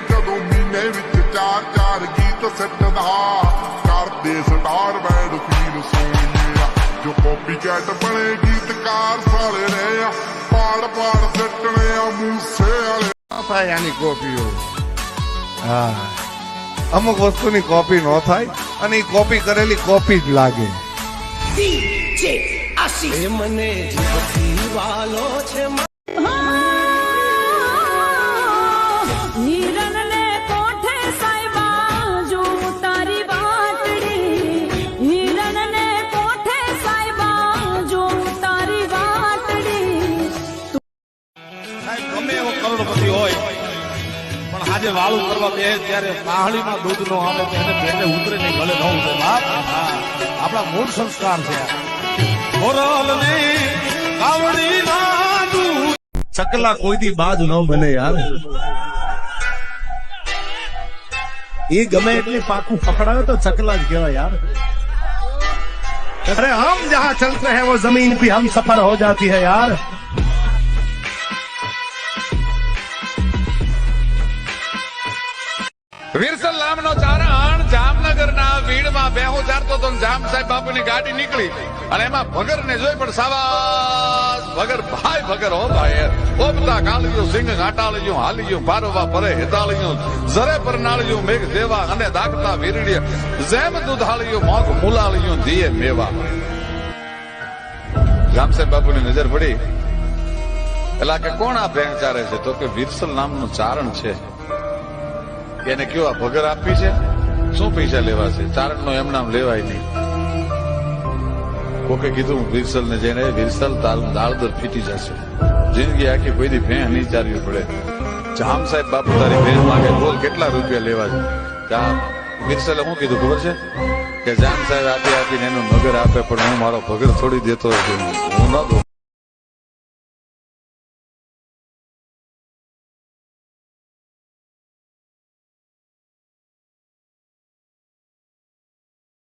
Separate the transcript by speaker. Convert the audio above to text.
Speaker 1: ਜਦੋਂ ਮਹੀਨੇ ਵਿੱਚ ਚਾਰ ਚਾਰ ਗੀਤ ਸਿੱਟਦਾ ਕਰਦੇ ਸਟਾਰ ਬੈਂਡ ਫੀਲ ਸੋਹਣੀਆ ਜੋ ਕਾਪੀ ਕੈਟ ਬਣੇ ਗੀਤਕਾਰ ਸਾਲੇ ਨੇ ਆ ਪਾੜ ਪਾੜ ਸਿੱਟਣੇ ਆ ਮੂਸੇ ਵਾਲੇ
Speaker 2: થાય આની કોપીઓ. હા, અમુક વસ્તુની કોપી ન થાય અને એ કોપી કરેલી કોપી જ લાગે.
Speaker 3: મને જીવતી વાલો છે
Speaker 4: હિરણને કોઠે સાહેબા જો તારી વાટડી હિરણને કોઠે સાહેબા જો તારી વાટડી.
Speaker 5: ગમે એવો કરોડપતિ હોય પણ આજે વાળું કરવા બે ત્યારે પાહડીમાં દૂધ નો આવે તો એને પેટે ઉતરે નહીં, ગળે ન ઉતરે. બાપ, આપણા મૂળ સંસ્કાર છે. ચકલા કોઈથી બાજ ન બને યાર. એ ગમે એટલી પાકું પકડાવે તો ચકલા જ કહેવાય યાર. अरे हम जहाँ चलते हैं वो जमीन भी हम सफर हो जाती है यार.
Speaker 6: વિરસલ નામનો ચારણ જામનગરના વીડમાં બેહો ચારતો તો જામ સાહેબ બાપુની ગાડી નીકળી અને એમાં ભગર ને જોઈ પણ સાવાસ ભગર ભાઈ ભગર હો ભાઈ ઓબતા કાળિયું સિંહ ઘાટાળિયું હાલિયું પારોવા પરે હેતાળિયું જરે પરનાળિયું મેઘ દેવા અને દાગતા વીરડીય જેમ દૂધાળિયું મોગ મુલાળિયું દીએ મેવા. જામ સાહેબ બાપુની નજર પડી પેલા કે કોણ આ ભેંગ ચારે છે? તો કે વિરસલ નામનું ચારણ છે. એને કયો આ ભગર આપી છે, શું પૈસા લેવા છે? ચારણ નો એમ નામ લેવાય નહીં. કોકે કીધું વિરસલ ને જઈને, વિરસલ તારું દાળદર ફીટી જશે, જિંદગી આખી કોઈ દી ભેં નહીં ચારવી પડે. જામ સાહેબ બાપુ તારી ભેં માંગે, બોલ કેટલા રૂપિયા લેવા છે? વિરસલે શું કીધું ખબર છે કે જામ સાહેબ આપીને એનું નગર આપે પણ હું મારો ભગર છોડી દેતો હું ન દઉં.